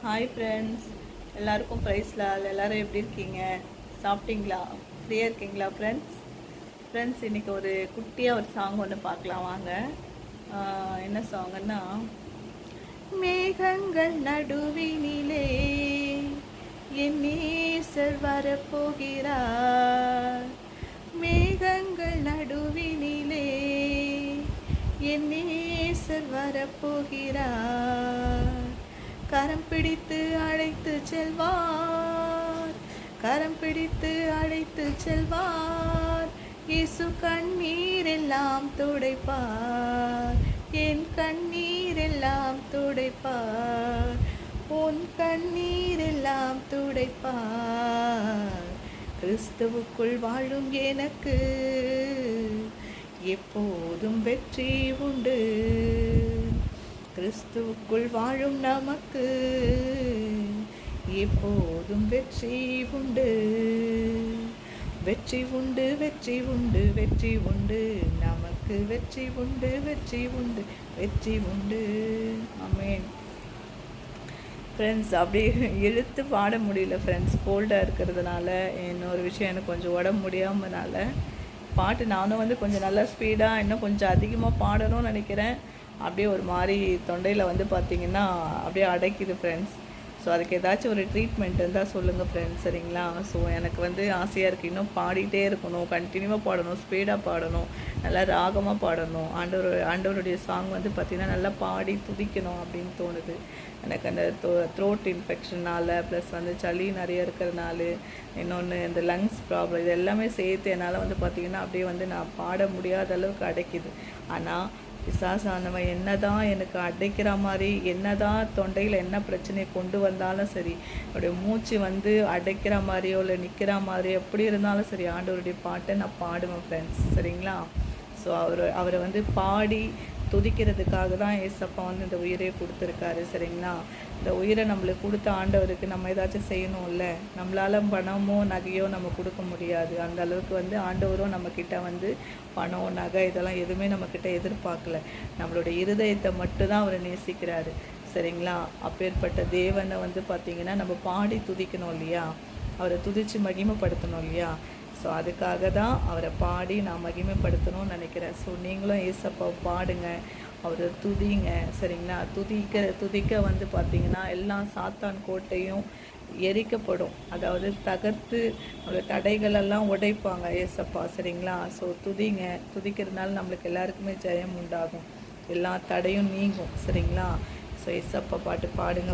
Hi friends, எல்லாருக்கும் ப்ரைஸ்லால். எல்லோரும் எப்படி இருக்கீங்க? சாப்பிட்டீங்களா? ஃப்ரீயாக இருக்கீங்களா ஃப்ரெண்ட்ஸ் இன்றைக்கி ஒரு குட்டியாக ஒரு சாங் ஒன்று பார்க்கலாம் வாங்க. என்ன சாங்குன்னா, மேகங்கள் நடுவினிலே என் நேசர் வரப்போகிறார். மேகங்கள் நடுவினிலே என் நேசர் வரப்போகிறார். கரம் பிடித்து அழைத்து செல்வார், கரம் பிடித்து அழைத்து செல்வார். இயேசு கண்ணீரெல்லாம் துடைப்பார், என் கண்ணீரெல்லாம் துடைப்பார், உன் கண்ணீரெல்லாம் துடைப்பார். கிறிஸ்துவுக்குள் வாழும் எனக்கு எப்போதும் வெற்றி உண்டு. கிறிஸ்துவுக்குள் வாழும் நமக்கு எப்போதும் வெற்றி உண்டு. வெற்றி உண்டு, வெற்றி உண்டு, வெற்றி உண்டு, நமக்கு வெற்றி உண்டு, வெற்றி உண்டு, வெற்றி உண்டு. ஆமென். ஃப்ரெண்ட்ஸ், அப்படியே இழுத்து பாட முடியல ஃப்ரெண்ட்ஸ், கோல்டாக இருக்கிறதுனால. இன்னொரு விஷயம், எனக்கு கொஞ்சம் உடம்பு முடியாமனால பாட்டு நானும் கொஞ்சம் நல்லா ஸ்பீடாக இன்னும் கொஞ்சம் அதிகமாக பாடணும்னு நினைக்கிறேன். அப்படியே ஒரு மாதிரி தொண்டையில் பார்த்திங்கன்னா அப்படியே அடைக்குது ஃப்ரெண்ட்ஸ். ஸோ அதுக்கு ஏதாச்சும் ஒரு ட்ரீட்மெண்ட் இருந்தால் சொல்லுங்கள் ஃப்ரெண்ட்ஸ், சரிங்களா? ஸோ எனக்கு ஆசையாக இருக்குது, இன்னும் பாடிட்டே இருக்கணும், கண்டினியூவாக பாடணும், ஸ்பீடாக பாடணும், நல்லா ராகமாக பாடணும். ஆண்டவருடைய சாங் பார்த்திங்கன்னா நல்லா பாடி துதிக்கணும் அப்படின்னு தோணுது எனக்கு. அந்த த்ரோட் இன்ஃபெக்ஷனால் ப்ளஸ் சளி நிறைய இருக்கிறதுனால, இன்னொன்று இந்த லங்ஸ் ப்ராப்ளம், இது எல்லாமே சேர்த்து என்னால் பார்த்திங்கன்னா அப்படியே நான் பாட முடியாத அளவுக்கு அடைக்குது. ஆனால் பிசாசானவன் என்ன தான் எனக்கு அடைக்கிற மாதிரி, என்ன தான் தொண்டையில் என்ன பிரச்சனையை கொண்டு வந்தாலும் சரி, அவருடைய மூச்சு அடைக்கிற மாதிரியோ இல்லை நிற்கிற மாதிரியோ எப்படி இருந்தாலும் சரி, ஆண்டவருடைய பாட்டை நான் பாடுவேன் ஃப்ரெண்ட்ஸ், சரிங்களா? ஸோ அவரை பாடி துதிக்கிறதுக்காக தான் ஏசப்பா இந்த உயிரை கொடுத்துருக்காரு, சரிங்களா? இந்த உயிரை நம்மளுக்கு கொடுத்த ஆண்டவருக்கு நம்ம ஏதாச்சும் செய்யணும்ல. நம்மளால் பணமோ நகையோ நம்ம கொடுக்க முடியாது. அந்த அளவுக்கு ஆண்டவரும் நம்மக்கிட்ட பணம் நகை இதெல்லாம் எதுவுமே நம்மக்கிட்ட எதிர்பார்க்கல. நம்மளோட இருதயத்தை மட்டும்தான் அவர் நேசிக்கிறாரு, சரிங்களா? அப்பேற்பட்ட தேவனை பார்த்திங்கன்னா நம்ம பாடி துதிக்கணும் இல்லையா? அவரை துதித்து மகிமைப்படுத்தணும் இல்லையா? ஸோ அதுக்காக தான் அவரை பாடி நான் மகிமைப்படுத்தணும்னு நினைக்கிறேன். ஸோ நீங்களும் ஏசப்பாவை பாடுங்க, அவரை துதிங்க, சரிங்களா? துதிக்க பார்த்திங்கன்னா எல்லா சாத்தான் கோட்டையும் எரிக்கப்படும். அதாவது தகர்த்து அவருடைய தடைகளெல்லாம் உடைப்பாங்க ஏசப்பா, சரிங்களா? ஸோ துதிக்கிறதுனால நம்மளுக்கு எல்லாருக்குமே ஜெயம் உண்டாகும், எல்லா தடையும் நீங்கும், சரிங்களா? ஸோ ஏசப்பா பாட்டு பாடுங்க.